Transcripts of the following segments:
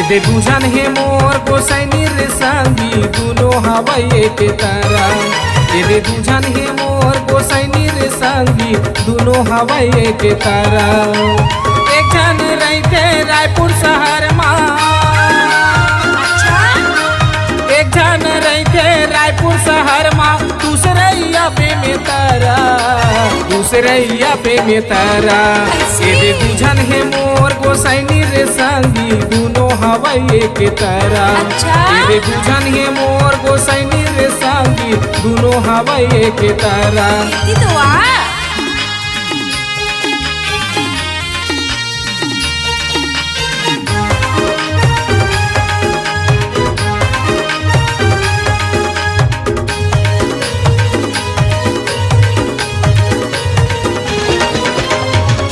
दे बुझन हे मोर गोसाइनी रे संगी दुनो हवाई के तारा दे बुझन हे मोर गोसाइनी रे संगी दुनो हवाई के तारा। एक जन रहते रायपुर शहर माँ, एक जन रहते रायपुर शहर माँ, दूसरैया पे में तारा दूसरैया पे में तारा। दे बुझन हे मोर गोसाइनी रे संगी दुनो हवाई के तारा दे बुझन हे मोर गोसाइनी रे संगी दुनो हवाई के तारा।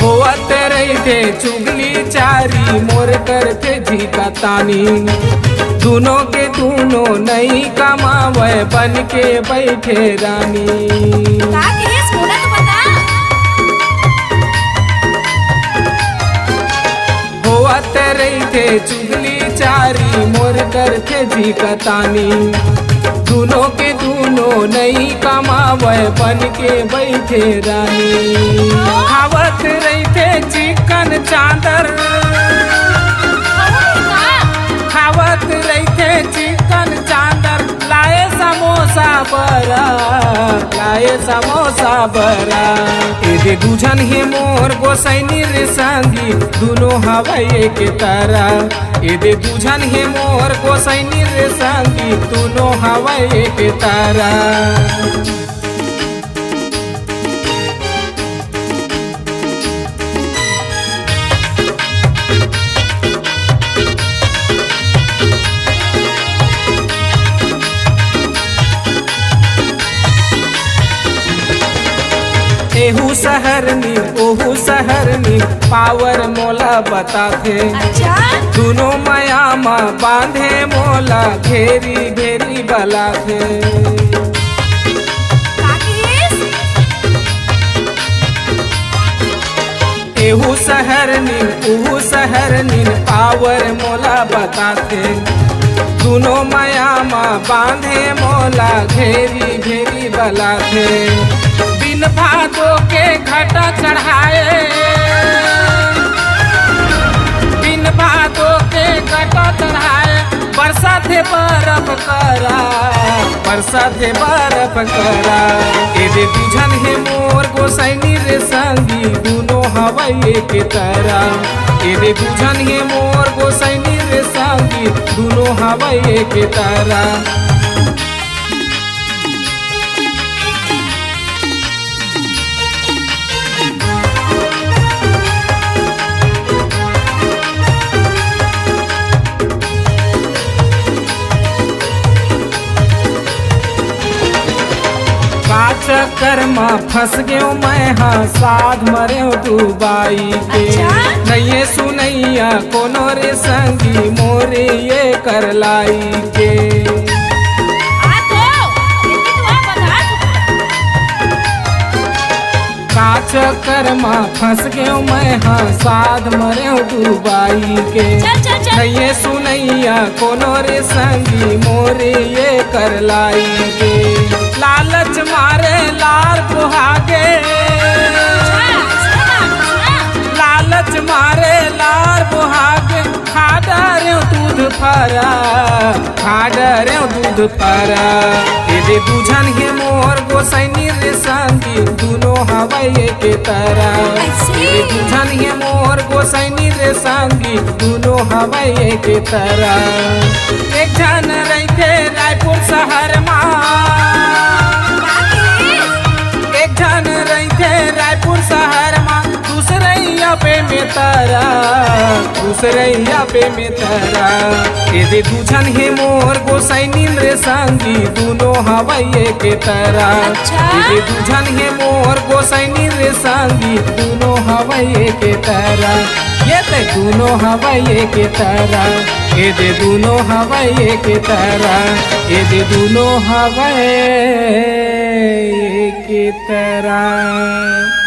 होवत रहते चुगली चारी मोर करते झीका तानी दोनों के दोनों नहीं कमावे बन के बैठे रानी। होवत रहते चुगली चारी मोर करते झीका तानी दोनों के दोनों नहीं कमावे बन के बैठे रानी। खावत रहते चिकन चादर खावत रहते चिकन चादर लाए समोसा बरा लाए समोसा बरा। दे बुझन हे मोर गोसाइनी रे संगी दुनो हवाई के तारा दे बुझन हे मोर गोसाइनी रे संगी दुनो हवाई के तारा। एहू शहरनी ओहू शहरनी पावर मोला बताथे दोनों माया माँ बांधे मोला घेरी घेरी बलाथे। एहू शहरनी ओहू शहरनी पावर मोला बताथे दोनों माया माँ बांधे मोला घेरी घेरी बलाथे। बिन भादों के घटा चढ़ाए बिन भादों के घटा चढ़ाए बरसा थे बर्फ करा बरसा थे बर्फ करा। दे बुझन हे मोर गोसाइनी रे संगी दुनो हवाई के तारा दे बुझन हे मोर गोसाइनी रे संगी दुनो हवाई के तारा। चक्कर में फंस गयो मैं हाँ साध मरे दुबाई के नहीं सुनैया कोनो रे संगी मोरे ये कर लाई के। चक्कर में फंस गयो मैं हाँ साध मरे दुबाई के नहीं सुनैया कोनो रे संगी मोरे ये कर लाई के। लालच मारे लार बुहागे लालच मारे लार बुहागे खा डरे दूध फरा खा डरे दूध फरा। दे बुझन हे मोर गोसाइनी रे संगी दुनो हवाई के तारा दे बुझन हे मोर गोसाइनी रे संगी दुनो हवाई के तारा। एक जन रहते रायपुर शहर माँ एक जन रहते रायपुर शहर माँ दूसरैया पे में तारा दूसरैया पे में तारा। दे बुझन हे मोर गोसाइनी रे संगी दुनो हवाई के तारा दे बुझन हे मोर गोसाइनी रे संगी दुनो हवाई के तारा। ये ते दुनो हवाई के तारा दे दुनो हवाई के तारा दे दुनो हवाई की तरह।